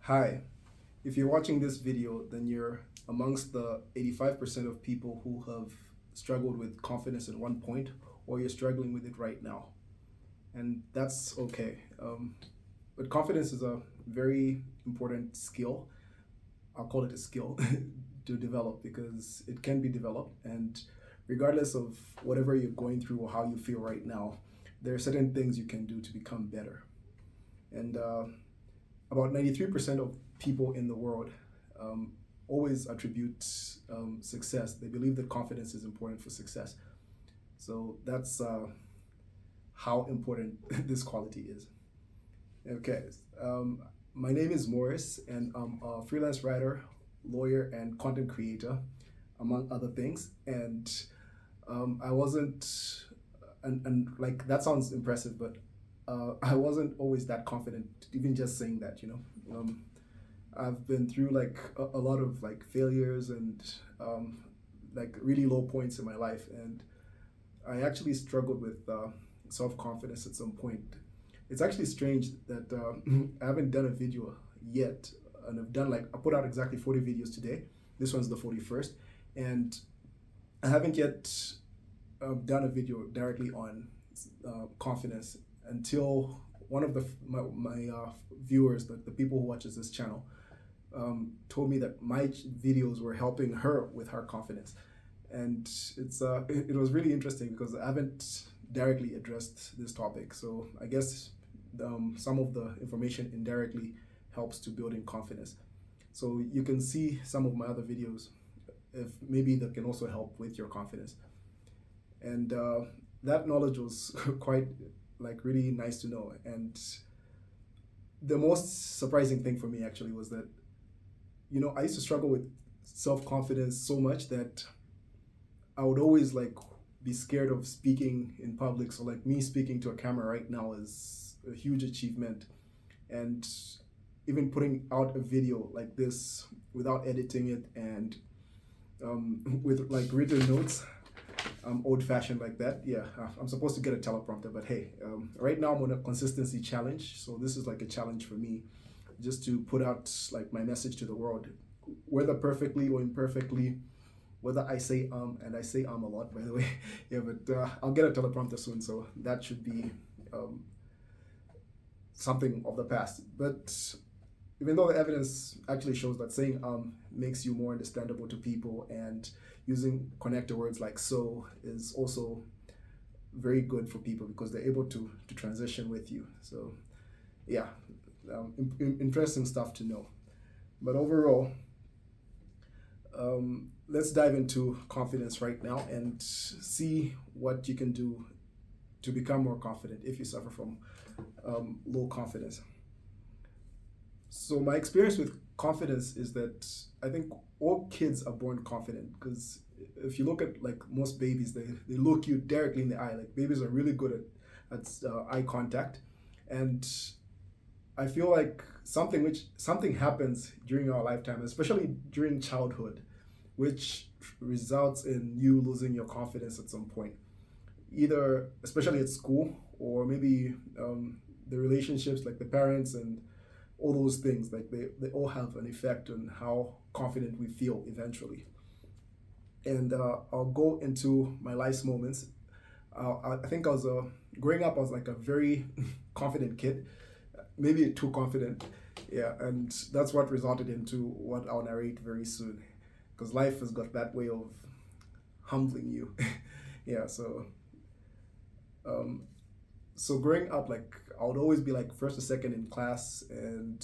Hi, if you're watching this video, then you're amongst the 85% of people who have struggled with confidence at one point, or you're struggling with it right now. And that's okay. But confidence is a very important skill. I'll call it a skill to develop because it can be developed. And regardless of whatever you're going through or how you feel right now, there are certain things you can do to become better. And about 93% of people in the world um, always attribute success. They believe that confidence is important for success. So that's how important this quality is. Okay, um, my name is Morris, and I'm a freelance writer, lawyer, and content creator, among other things. And I wasn't, and like that sounds impressive, but I wasn't always that confident, even just saying that. I've been through like a lot of like failures and like really low points in my life, and I actually struggled with self confidence at some point. It's actually strange that I haven't done a video yet, and I put out exactly 40 videos today. This one's the 41st, and I haven't yet done a video directly on confidence until one of my viewers, the people who watches this channel, told me that my videos were helping her with her confidence, and it was really interesting because I haven't directly addressed this topic. So I guess some of the information indirectly helps to building confidence. So you can see some of my other videos if maybe that can also help with your confidence. And that knowledge was quite like really nice to know. And the most surprising thing for me actually was that I used to struggle with self confidence so much that I would always like be scared of speaking in public. So like me speaking to a camera right now is a huge achievement, and even putting out a video like this without editing it and with like written notes, I'm old fashioned like that. Yeah, I'm supposed to get a teleprompter, but hey, right now I'm on a consistency challenge. So this is like a challenge for me, just to put out like my message to the world, whether perfectly or imperfectly, whether I say and I say a lot, by the way. Yeah, but I'll get a teleprompter soon, so that should be um, something of the past. But even though the evidence actually shows that saying makes you more understandable to people, and using connector words like so is also very good for people because they're able to transition with you. So yeah, interesting stuff to know. But overall, let's dive into confidence right now and see what you can do to become more confident if you suffer from low confidence. So my experience with confidence is that I think all kids are born confident because if you look at like most babies, they look you directly in the eye. Like babies are really good at eye contact, and I feel like something happens during our lifetime, especially during childhood, which results in you losing your confidence at some point, either especially at school or maybe the relationships, like the parents and all those things. Like they all have an effect on how confident we feel eventually. And I'll go into my life's moments. I think growing up, I was like a very confident kid, maybe too confident. Yeah, and that's what resulted into what I'll narrate very soon, because life has got that way of humbling you. Yeah, um, so growing up, like I would always be like first or second in class, and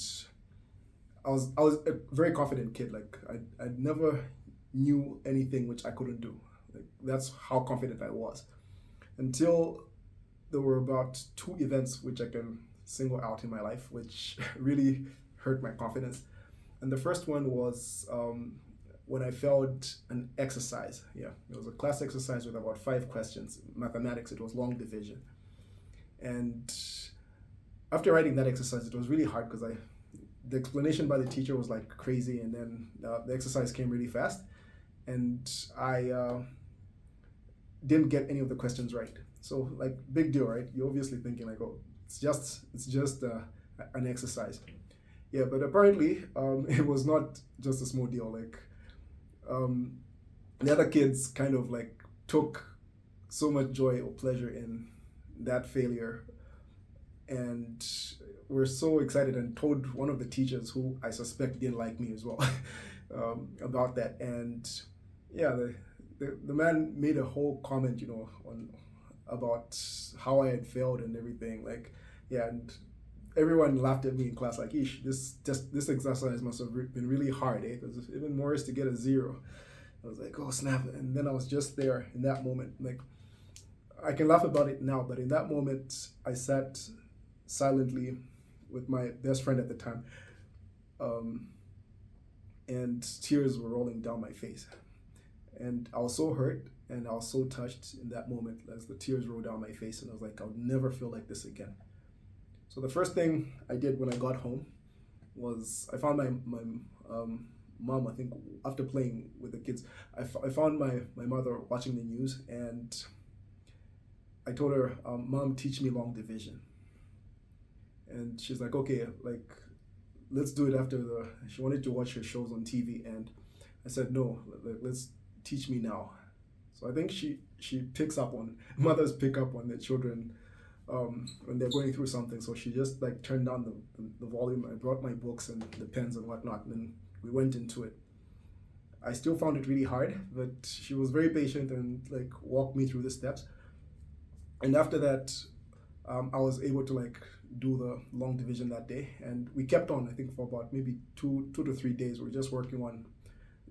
I was a very confident kid. Like I never knew anything which I couldn't do. Like that's how confident I was until there were about two events which I can single out in my life, which really hurt my confidence. And the first one was when I failed an exercise. Yeah, it was a class exercise with about 5 questions. Mathematics, it was long division. And after writing that exercise, it was really hard because the explanation by the teacher was like crazy, and then the exercise came really fast, and I didn't get any of the questions right. So like big deal, right? You're obviously thinking like, oh, it's just an exercise. Yeah, but apparently it was not just a small deal. Like um, the other kids kind of like took so much joy or pleasure in that failure, and we're so excited and told one of the teachers who I suspect didn't like me as well about that. And yeah, the man made a whole comment, on about how I had failed and everything. Like, yeah, and everyone laughed at me in class, like, "Ish, this exercise must have been really hard, eh? Because even more is to get a zero." I was like, "Oh snap!" And then I was just there in that moment. Like, I can laugh about it now, but in that moment, I sat silently with my best friend at the time, um, and tears were rolling down my face. And I was so hurt and I was so touched in that moment as the tears rolled down my face, and I was like, I'll never feel like this again. So the first thing I did when I got home was I found my mom, I think, after playing with the kids. I found my mother watching the news, and I told her, Mom, teach me long division. And she's like, okay, like, let's do it after she wanted to watch her shows on TV. And I said, no, let's teach me now. So I think she picks up on, mothers pick up on their children when they're going through something. So she just like turned down the volume. I brought my books and the pens and whatnot, and then we went into it. I still found it really hard, but she was very patient and like walked me through the steps. And after that, I was able to like do the long division that day, and we kept on. I think for about maybe 2 to 3 days, we are just working on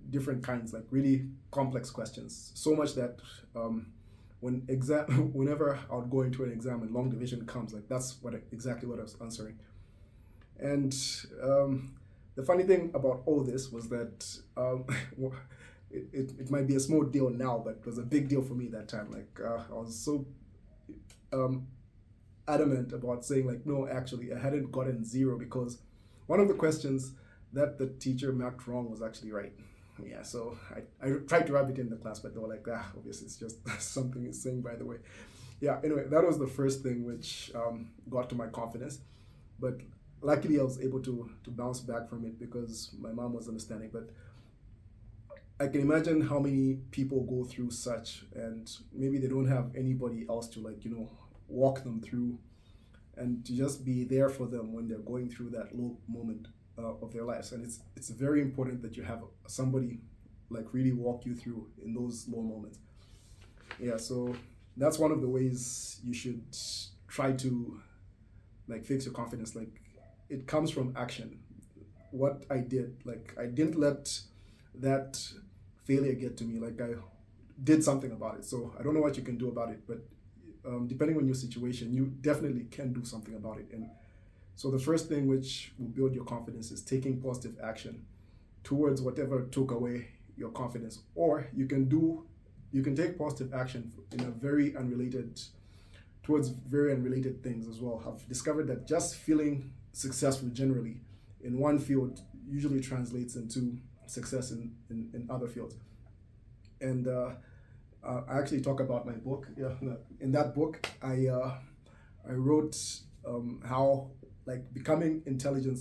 different kinds, like really complex questions. So much that whenever I would go into an exam and long division comes, like that's exactly what I was answering. And the funny thing about all this was that it might be a small deal now, but it was a big deal for me that time. Like I was so um, adamant about saying like, no, actually I hadn't gotten zero because one of the questions that the teacher marked wrong was actually right. Yeah, so I tried to rub it in the class, but they were like, obviously it's just something he's saying by the way. Yeah, anyway, that was the first thing which got to my confidence. But luckily I was able to bounce back from it because my mom was understanding. But I can imagine how many people go through such, and maybe they don't have anybody else to like, walk them through and to just be there for them when they're going through that low moment of their lives. And it's very important that you have somebody like really walk you through in those low moments. Yeah, so that's one of the ways you should try to like fix your confidence. Like it comes from action. What I did, like I didn't let that failure get to me. Like I did something about it. So I don't know what you can do about it, but depending on your situation, you definitely can do something about it. And so the first thing which will build your confidence is taking positive action towards whatever took away your confidence. Or you can take positive action in a very unrelated towards very unrelated things as well. I've discovered that just feeling successful generally in one field usually translates into success in other fields. And I actually talk about my book. Yeah, in that book, I wrote how like becoming intelligent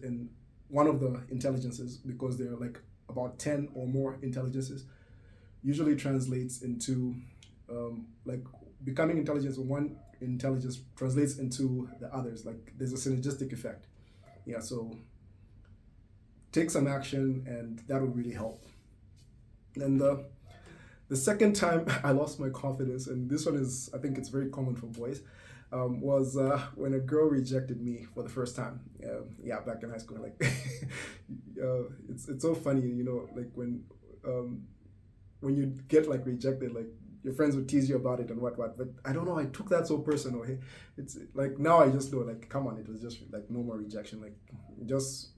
in one of the intelligences, because there are like about 10 or more intelligences, usually translates into like becoming intelligent in one intelligence translates into the others. Like there's a synergistic effect. Yeah, so take some action and that will really help. And the second time I lost my confidence, and this one is, I think it's very common for boys, was when a girl rejected me for the first time. Yeah, back in high school. Like, it's so funny, like when you get like rejected, like your friends would tease you about it and what. But I don't know, I took that so personal. Hey, it's like now I just know, like, come on, it was just like no more rejection. Like, just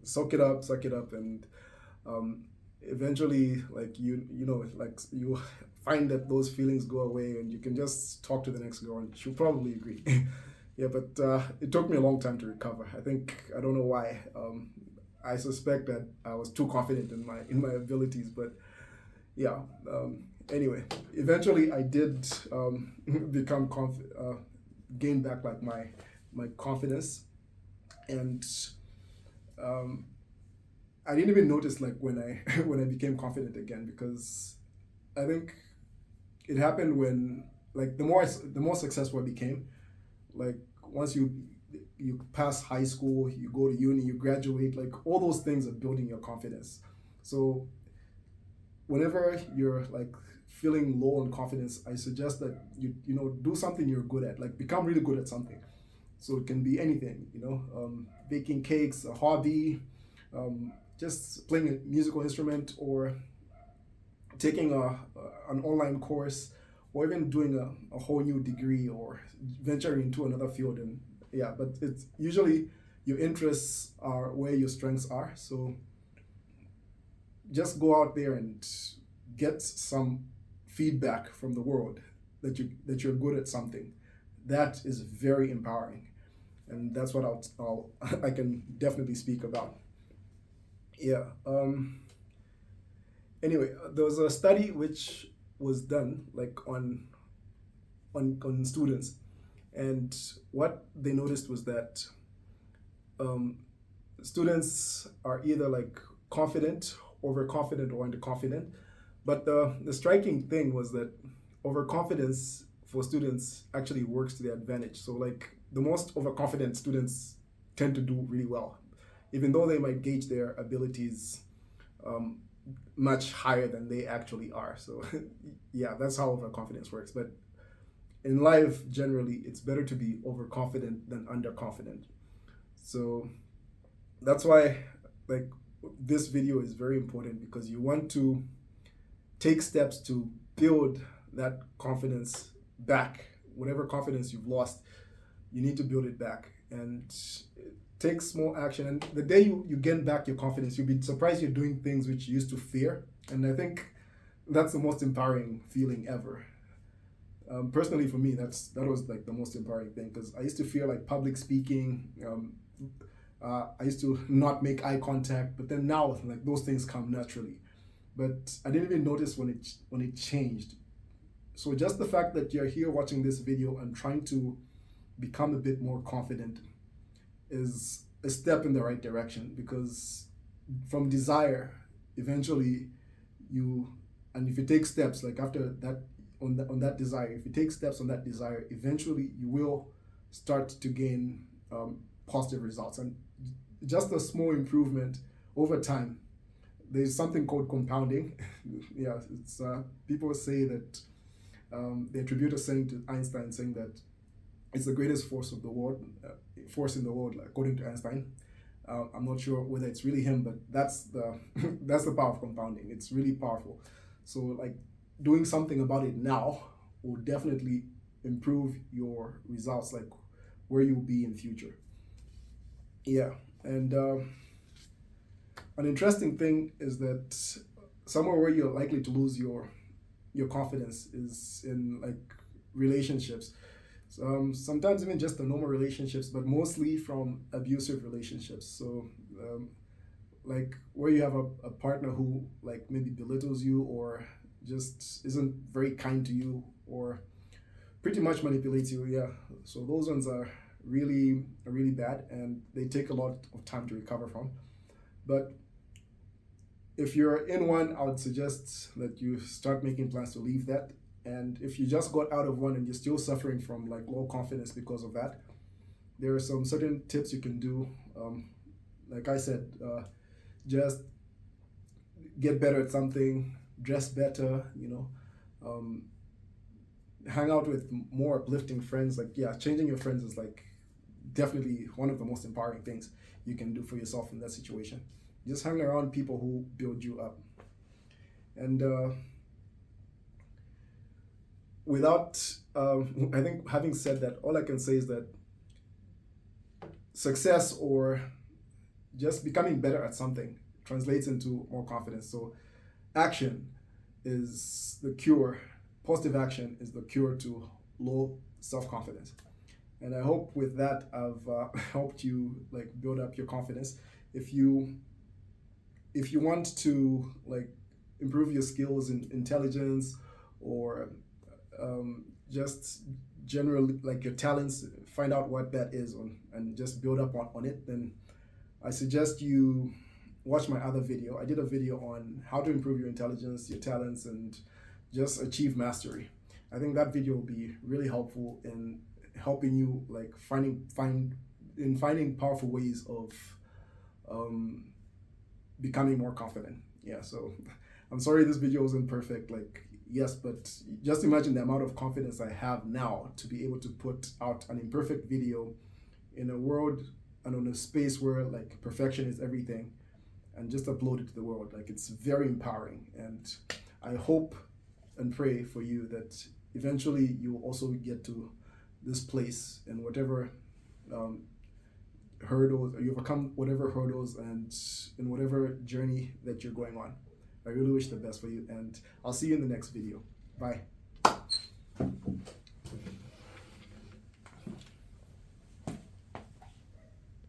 suck it up, and eventually, like like you find that those feelings go away, and you can just talk to the next girl, and she'll probably agree. Yeah, but it took me a long time to recover. I don't know why. I suspect that I was too confident in my abilities, but yeah. Anyway, eventually I did gain back like my confidence, And um, I didn't even notice like when I when I became confident again, because I think it happened when, like, the more successful I became, like once you pass high school, you go to uni, you graduate, like all those things are building your confidence. So whenever you're like feeling low on confidence, I suggest that you know, do something you're good at, like become really good at something. So it can be anything, you know, baking cakes, a hobby, just playing a musical instrument, or taking an online course, or even doing a whole new degree, or venturing into another field. And yeah, but it's usually your interests are where your strengths are. So just go out there and get some feedback from the world that you're good at something. That is very empowering, and that's what I'll I can definitely speak about. Yeah. Anyway, there was a study which was done like on students, and what they noticed was that um, students are either like confident, overconfident, or underconfident. But the striking thing was that overconfidence for students actually works to their advantage. So like the most overconfident students tend to do really well, even though they might gauge their abilities um, much higher than they actually are. So yeah, that's how overconfidence works. But in life, generally, it's better to be overconfident than underconfident. So that's why, like, this video is very important, because you want to take steps to build that confidence back. Whatever confidence you've lost, you need to build it back, and take small action. And the day you gain back your confidence, you'll be surprised you're doing things which you used to fear. And I think that's the most empowering feeling ever. Personally, for me, that was like the most empowering thing, because I used to fear like public speaking. I used to not make eye contact, but then now like those things come naturally. But I didn't even notice when it changed. So just the fact that you're here watching this video and trying to become a bit more confident is a step in the right direction, because from desire, eventually you, and if you take steps like after that on that desire, if you take steps on that desire, eventually you will start to gain positive results. And just a small improvement over time, there's something called compounding. Yeah, it's people say that they attribute a saying to Einstein, saying that it's the greatest force of the world, force in the world, according to Einstein. I'm not sure whether it's really him, but that's the that's the power of compounding. It's really powerful. So like doing something about it now will definitely improve your results, like where you'll be in future. Yeah, and an interesting thing is that somewhere where you're likely to lose your confidence is in like relationships. Sometimes even just the normal relationships, but mostly from abusive relationships. So like where you have a partner who like maybe belittles you, or just isn't very kind to you, or pretty much manipulates you. Yeah, so those ones are really bad, and they take a lot of time to recover from. But if you're in one, I would suggest that you start making plans to leave that. And if you just got out of one and you're still suffering from like low confidence because of that, there are some certain tips you can do. Like I said, just get better at something, dress better, you know, hang out with more uplifting friends. Like, yeah, changing your friends is like definitely one of the most empowering things you can do for yourself in that situation. Just hang around people who build you up. And I think having said that, all I can say is that success, or just becoming better at something, translates into more confidence. So action is the cure. Positive action is the cure to low self-confidence. And I hope with that I've helped you like build up your confidence. If you want to like improve your skills in intelligence, or just generally like your talents, find out what that is and just build up on it, then I suggest you watch my other video. I did a video on how to improve your intelligence, your talents, and just achieve mastery. I think that video will be really helpful in helping you like finding powerful ways of becoming more confident. Yeah, so I'm sorry this video wasn't perfect. Like, yes, but just imagine the amount of confidence I have now to be able to put out an imperfect video in a world and on a space where like perfection is everything, and just upload it to the world. Like, it's very empowering, and I hope and pray for you that eventually you will also get to this place in whatever hurdles, or you overcome whatever hurdles and in whatever journey that you're going on. I really wish the best for you, and I'll see you in the next video. Bye.